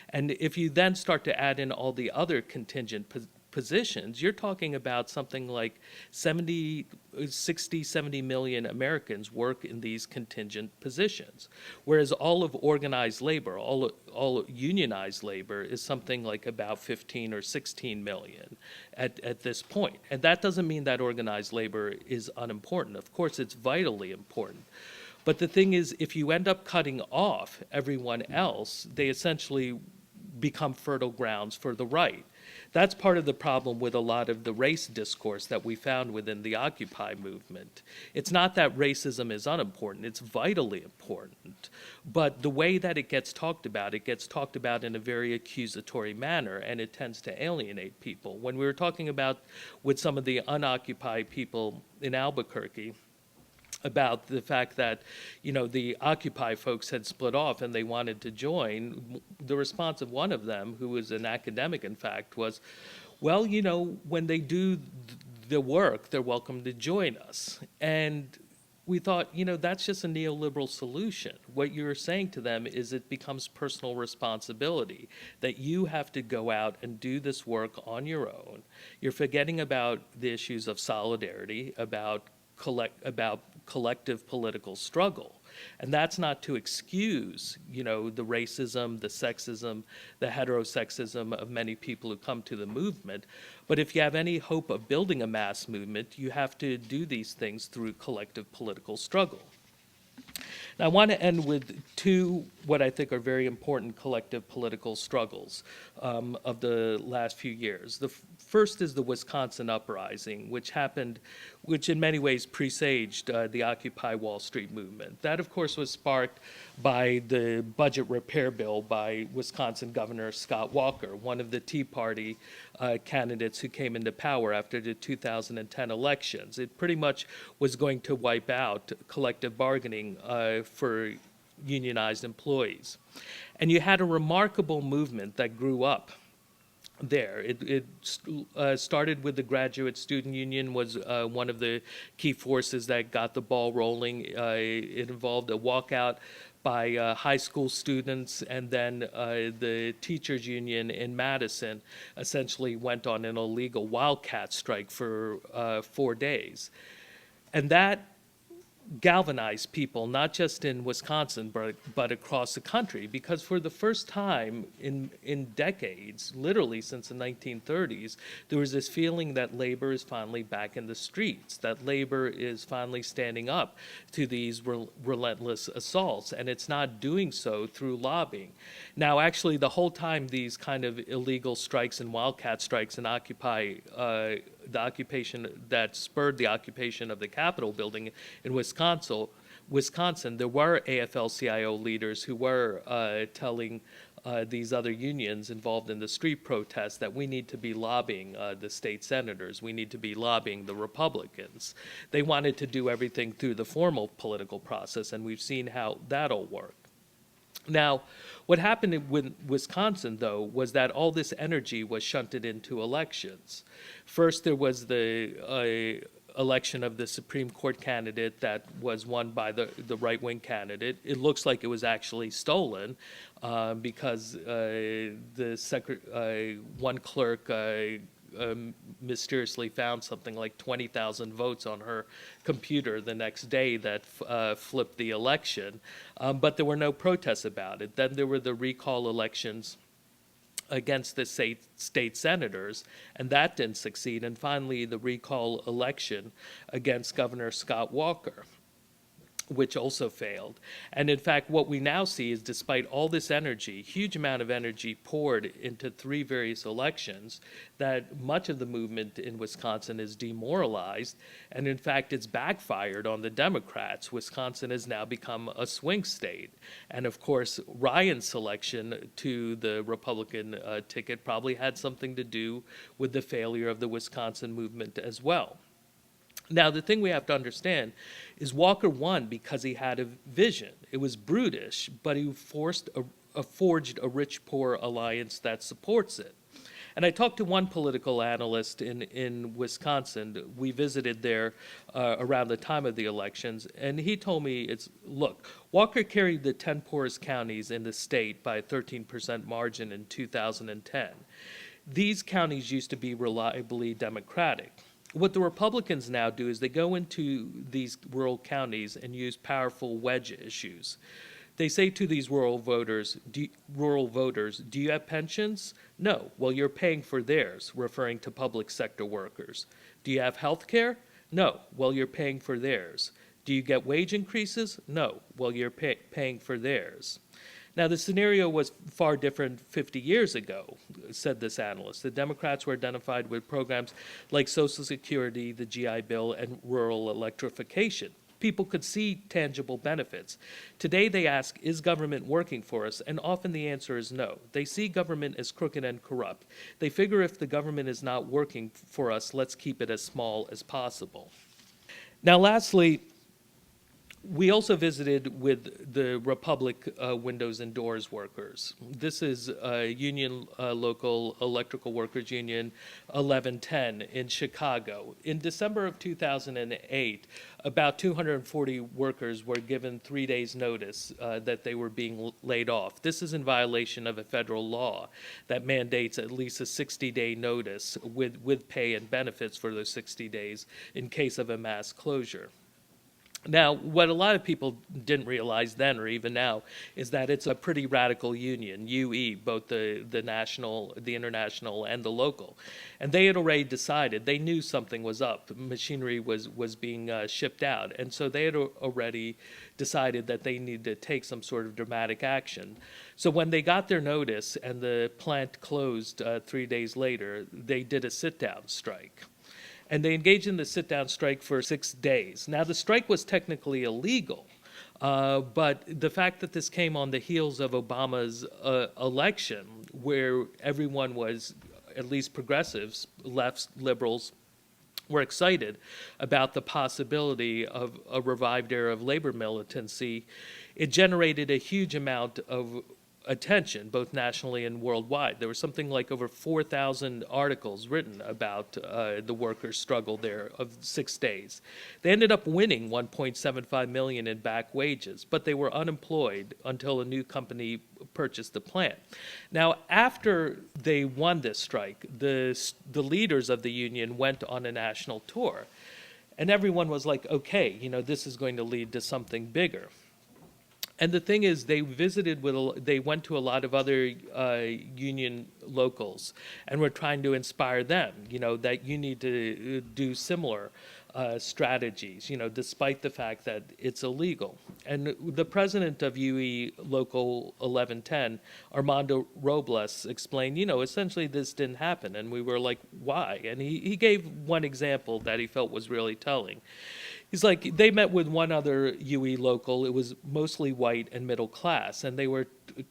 And if you then start to add in all the other contingent positions, you're talking about something like 60, 70 million Americans work in these contingent positions. Whereas all of organized labor, all unionized labor is something like about 15 or 16 million at this point. And that doesn't mean that organized labor is unimportant. Of course, it's vitally important. But the thing is, if you end up cutting off everyone else, they essentially become fertile grounds for the right. That's part of the problem with a lot of the race discourse that we found within the Occupy movement. It's not that racism is unimportant, it's vitally important. But the way that it gets talked about in a very accusatory manner, and it tends to alienate people. When we were talking about with some of the unoccupied people in Albuquerque, about the fact that, the Occupy folks had split off and they wanted to join, the response of one of them, who was an academic, in fact, was, well, when they do the work, they're welcome to join us. And we thought, that's just a neoliberal solution. What you're saying to them is it becomes personal responsibility, that you have to go out and do this work on your own. You're forgetting about the issues of solidarity, about collective political struggle. And that's not to excuse, the racism, the sexism, the heterosexism of many people who come to the movement. But if you have any hope of building a mass movement, you have to do these things through collective political struggle. I want to end with two what I think are very important collective political struggles of the last few years. The first is the Wisconsin Uprising, which in many ways presaged the Occupy Wall Street movement. That, of course, was sparked by the budget repair bill by Wisconsin Governor Scott Walker, one of the Tea Party candidates who came into power after the 2010 elections. It pretty much was going to wipe out collective bargaining for unionized employees. And you had a remarkable movement that grew up there. It started with the Graduate Student Union, was one of the key forces that got the ball rolling. It involved a walkout by high school students, and then the teachers union in Madison essentially went on an illegal wildcat strike for 4 days. And that galvanize people, not just in Wisconsin, but across the country, because for the first time in decades, literally since the 1930s, there was this feeling that labor is finally back in the streets, that labor is finally standing up to these relentless assaults, and it's not doing so through lobbying. Now, actually, the whole time these kind of illegal strikes and wildcat strikes and the occupation that spurred the occupation of the Capitol building in Wisconsin, there were AFL-CIO leaders who were telling these other unions involved in the street protests that we need to be lobbying the state senators, we need to be lobbying the Republicans. They wanted to do everything through the formal political process, and we've seen how that'll work. Now, what happened with Wisconsin, though, was that all this energy was shunted into elections. First, there was the election of the Supreme Court candidate that was won by the right-wing candidate. It looks like it was actually stolen because one clerk mysteriously found something like 20,000 votes on her computer the next day that flipped the election, but there were no protests about it. Then there were the recall elections against the state senators, and that didn't succeed. And finally, the recall election against Governor Scott Walker, which also failed. And in fact, what we now see is, despite all this energy, huge amount of energy poured into 3 various elections, that much of the movement in Wisconsin is demoralized, and in fact, it's backfired on the Democrats. Wisconsin has now become a swing state. And of course, Ryan's selection to the Republican ticket probably had something to do with the failure of the Wisconsin movement as well. Now, the thing we have to understand is Walker won because he had a vision. It was brutish, but he forged a rich-poor alliance that supports it. And I talked to one political analyst in Wisconsin. We visited there around the time of the elections, and he told me, look, Walker carried the 10 poorest counties in the state by a 13% margin in 2010. These counties used to be reliably Democratic. What the Republicans now do is they go into these rural counties and use powerful wedge issues. They say to these rural voters, do you have pensions? No. Well, you're paying for theirs, referring to public sector workers. Do you have health care? No. Well, you're paying for theirs. Do you get wage increases? No. Well, you're paying for theirs. Now, the scenario was far different 50 years ago, said this analyst. The Democrats were identified with programs like Social Security, the GI Bill, and rural electrification. People could see tangible benefits. Today they ask, is government working for us? And often the answer is no. They see government as crooked and corrupt. They figure if the government is not working for us, let's keep it as small as possible. Now, lastly, we also visited with the Republic Windows and Doors workers. This is union, local electrical workers union 1110 in Chicago. In December of 2008, about 240 workers were given 3 days' notice that they were being laid off. This is in violation of a federal law that mandates at least a 60-day notice with pay and benefits for those 60 days in case of a mass closure. Now, what a lot of people didn't realize then or even now is that it's a pretty radical union, UE, both the national, the international, and the local. And they had already decided, they knew something was up. Machinery was being shipped out. And so they had already decided that they needed to take some sort of dramatic action. So when they got their notice and the plant closed 3 days later, they did a sit-down strike. And they engaged in the sit-down strike for 6 days. Now, the strike was technically illegal, but the fact that this came on the heels of Obama's election, where everyone was, at least progressives, lefts, liberals, were excited about the possibility of a revived era of labor militancy, it generated a huge amount of attention, both nationally and worldwide. There was something like over 4,000 articles written about the workers' struggle there of 6 days. They ended up winning $1.75 million in back wages, but they were unemployed until a new company purchased the plant. Now, after they won this strike, the leaders of the union went on a national tour, and everyone was like, okay, this is going to lead to something bigger. And the thing is, they went to a lot of other union locals and were trying to inspire them, that you need to do similar strategies, despite the fact that it's illegal. And the president of UE Local 1110, Armando Robles, explained, essentially this didn't happen. And we were like, why? And he gave one example that he felt was really telling. He's like, they met with one other UE local. It was mostly white and middle class, and they were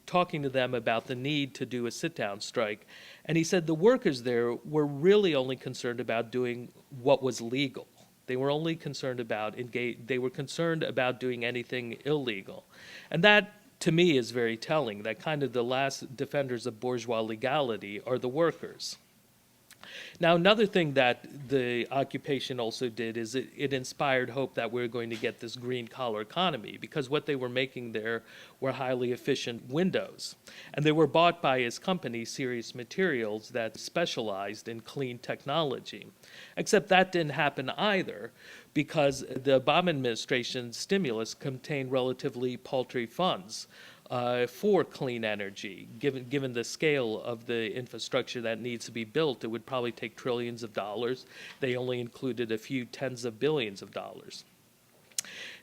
talking to them about the need to do a sit-down strike. And he said the workers there were really only concerned about doing what was legal. They were only concerned about doing anything illegal. And that, to me, is very telling, that kind of the last defenders of bourgeois legality are the workers. Now, another thing that the occupation also did is it inspired hope that we're going to get this green-collar economy, because what they were making there were highly efficient windows. And they were bought by his company, Serious Materials, that specialized in clean technology. Except that didn't happen either, because the Obama administration's stimulus contained relatively paltry funds for clean energy. Given the scale of the infrastructure that needs to be built, it would probably take trillions of dollars. They only included a few tens of billions of dollars.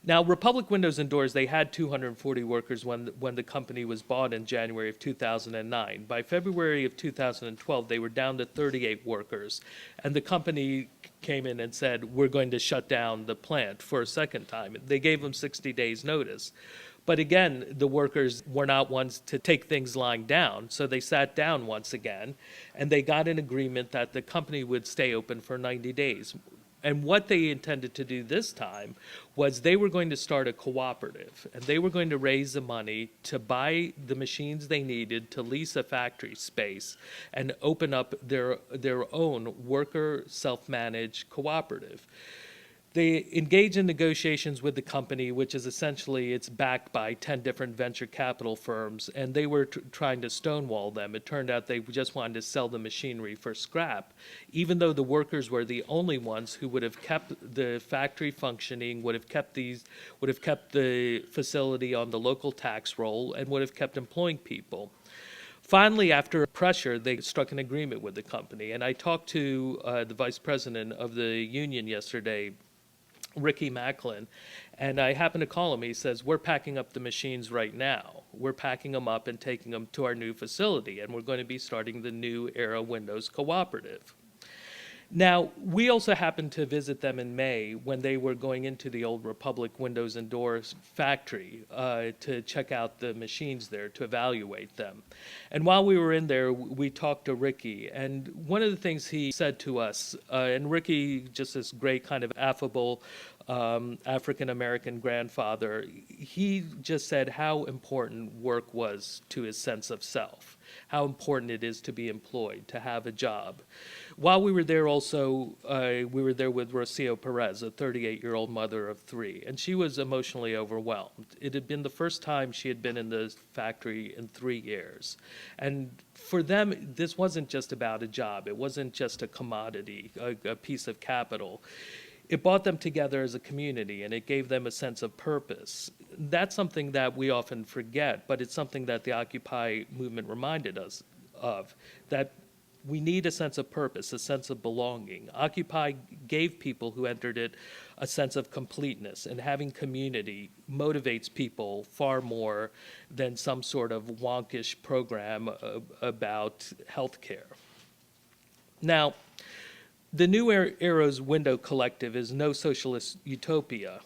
Now, Republic Windows and Doors, they had 240 workers when the company was bought in January of 2009. By February of 2012, they were down to 38 workers, and the company came in and said, we're going to shut down the plant for a second time. They gave them 60 days notice. But again, the workers were not ones to take things lying down, so they sat down once again, and they got an agreement that the company would stay open for 90 days. And what they intended to do this time was they were going to start a cooperative, and they were going to raise the money to buy the machines they needed to lease a factory space and open up their own worker self-managed cooperative. They engage in negotiations with the company, which is essentially, it's backed by 10 different venture capital firms, and they were trying to stonewall them. It turned out they just wanted to sell the machinery for scrap, even though the workers were the only ones who would have kept the factory functioning, would have kept the facility on the local tax roll, and would have kept employing people. Finally, after pressure, they struck an agreement with the company. And I talked to the vice president of the union yesterday, Ricky Macklin, and I happened to call him. He says, we're packing up the machines right now. We're packing them up and taking them to our new facility, and we're going to be starting the New Era Windows Cooperative. Now, we also happened to visit them in May when they were going into the old Republic Windows and Doors factory to check out the machines there, to evaluate them. And while we were in there, we talked to Ricky. And one of the things he said to us, and Ricky, just this great kind of affable African-American grandfather, he just said how important work was to his sense of self, how important it is to be employed, to have a job. While we were there also, we were there with Rocio Perez, a 38-year-old mother of 3, and she was emotionally overwhelmed. It had been the first time she had been in the factory in 3 years. And for them, this wasn't just about a job. It wasn't just a commodity, a piece of capital. it brought them together as a community and it gave them a sense of purpose. That's something that we often forget, but it's something that the Occupy movement reminded us of, that we need a sense of purpose, a sense of belonging. Occupy gave people who entered it a sense of completeness, and having community motivates people far more than some sort of wonkish program about healthcare. Now, the New Era's Window Collective is no socialist utopia,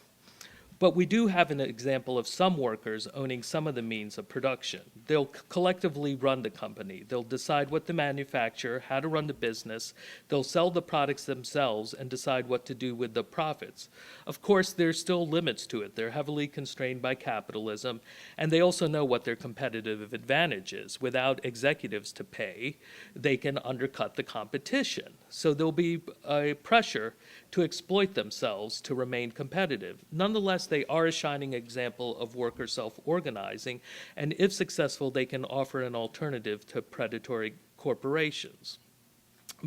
but we do have an example of some workers owning some of the means of production. They'll collectively run the company. They'll decide what to manufacture, how to run the business. They'll sell the products themselves and decide what to do with the profits. Of course, there's still limits to it. They're heavily constrained by capitalism, and they also know what their competitive advantage is. Without executives to pay, they can undercut the competition. So there'll be a pressure to exploit themselves to remain competitive. Nonetheless, they are a shining example of worker self-organizing, and if successful, they can offer an alternative to predatory corporations.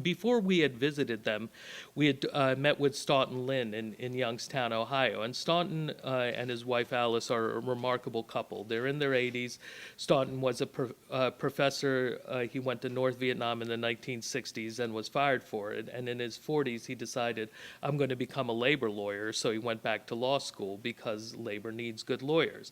Before we had visited them, we had met with Staunton Lynn in Youngstown, Ohio. And Staunton and his wife Alice are a remarkable couple. They're in their 80s. Staunton was a professor. He went to North Vietnam in the 1960s and was fired for it. And in his 40s, he decided, I'm going to become a labor lawyer. So he went back to law school because labor needs good lawyers.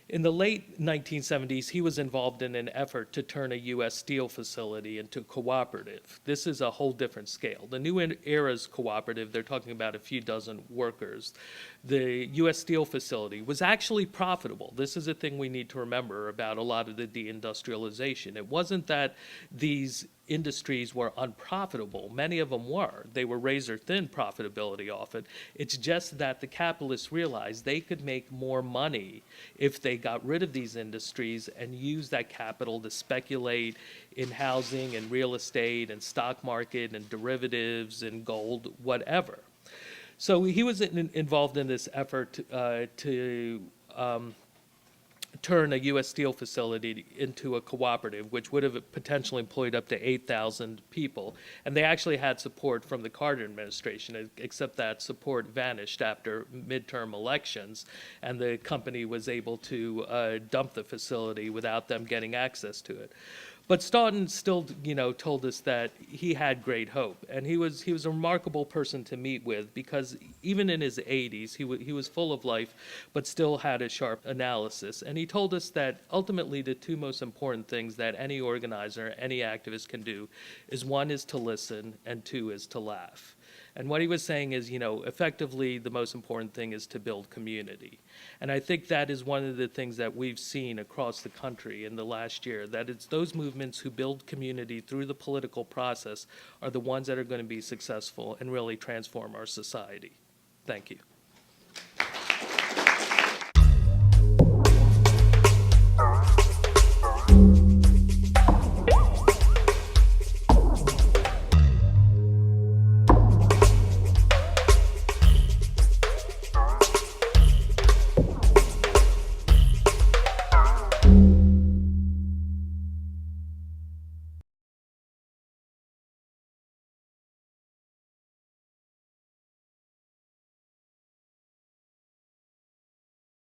In the late 1970s, he was involved in an effort to turn a U.S. steel facility into a cooperative. This is a whole different scale. The New Era's cooperative, they're talking about a few dozen workers. The U.S. steel facility was actually profitable. This is a thing we need to remember about a lot of the deindustrialization. It wasn't that these industries were unprofitable. Many of them were. They were razor-thin profitability often. It's just that the capitalists realized they could make more money if they got rid of these industries and used that capital to speculate in housing and real estate and stock market and derivatives and gold, whatever. So he was involved in this effort to turn a U.S. steel facility into a cooperative, which would have potentially employed up to 8,000 people. And they actually had support from the Carter administration, except that support vanished after midterm elections, and the company was able to dump the facility without them getting access to it. But Staunton still, told us that he had great hope, and he was a remarkable person to meet with because even in his 80s, he was full of life, but still had a sharp analysis. And he told us that ultimately the two most important things that any organizer, any activist can do is one is to listen, and two is to laugh. And what he was saying is, effectively the most important thing is to build community. And I think that is one of the things that we've seen across the country in the last year, that it's those movements who build community through the political process are the ones that are going to be successful and really transform our society. Thank you.